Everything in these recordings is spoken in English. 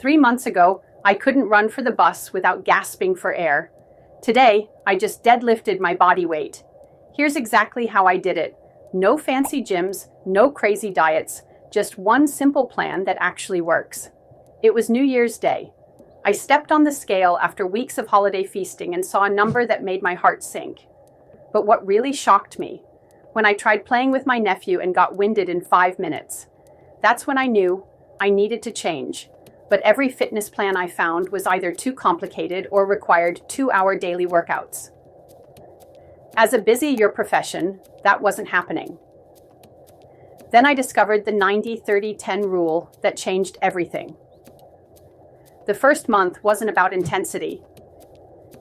3 months ago, I couldn't run for the bus without gasping for air. Today, I just deadlifted my body weight. Here's exactly how I did it. No fancy gyms, no crazy diets, just one simple plan that actually works. It was New Year's Day. I stepped on the scale after weeks of holiday feasting and saw a number that made my heart sink. But what really shocked me, when I tried playing with my nephew and got winded in 5 minutes. That's when I knew I needed to change. But every fitness plan I found was either too complicated or required 2-hour daily workouts. As a busy year profession, that wasn't happening. Then I discovered the 90-30-10 rule that changed everything. The first month wasn't about intensity.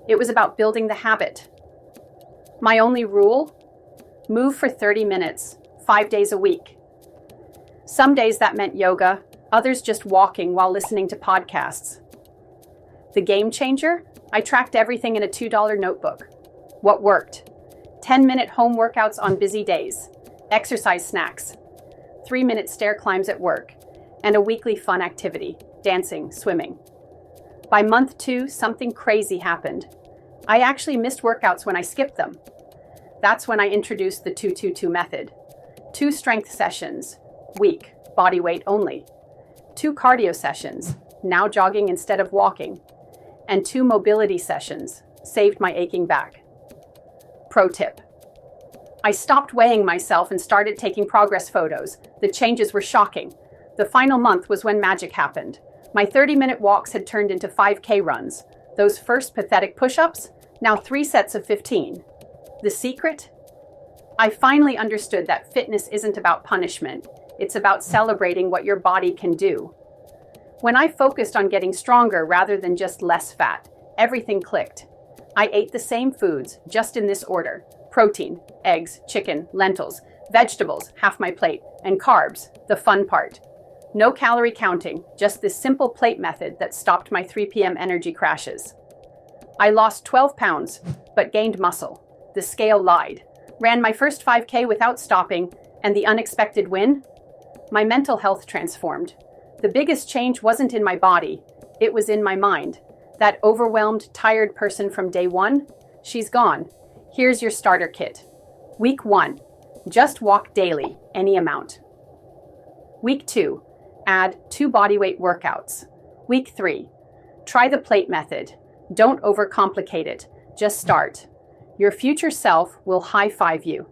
It was about building the habit. My only rule? Move for 30 minutes, 5 days a week. Some days that meant yoga, others just walking while listening to podcasts. The game changer? I tracked everything in a $2 notebook. What worked? 10-minute home workouts on busy days, exercise snacks, 3-minute stair climbs at work, and a weekly fun activity, dancing, swimming. By month 2, something crazy happened. I actually missed workouts when I skipped them. That's when I introduced the 2-2-2 method. 2 strength sessions, week, body weight only. 2 cardio sessions, now jogging instead of walking. And 2 mobility sessions, saved my aching back. Pro tip. I stopped weighing myself and started taking progress photos. The changes were shocking. The final month was when magic happened. My 30-minute walks had turned into 5K runs. Those first pathetic push-ups, now 3 sets of 15. The secret? I finally understood that fitness isn't about punishment. It's about celebrating what your body can do. When I focused on getting stronger rather than just less fat, everything clicked. I ate the same foods, just in this order. Protein, eggs, chicken, lentils, vegetables, half my plate, and carbs, the fun part. No calorie counting, just this simple plate method that stopped my 3 p.m. energy crashes. I lost 12 pounds, but gained muscle. The scale lied. Ran my first 5K without stopping, and the unexpected win? My mental health transformed. The biggest change wasn't in my body, it was in my mind. That overwhelmed, tired person from day 1, she's gone. Here's your starter kit. Week 1, just walk daily, any amount. Week 2, add 2 bodyweight workouts. Week 3, try the plate method. Don't overcomplicate it, just start. Your future self will high-five you.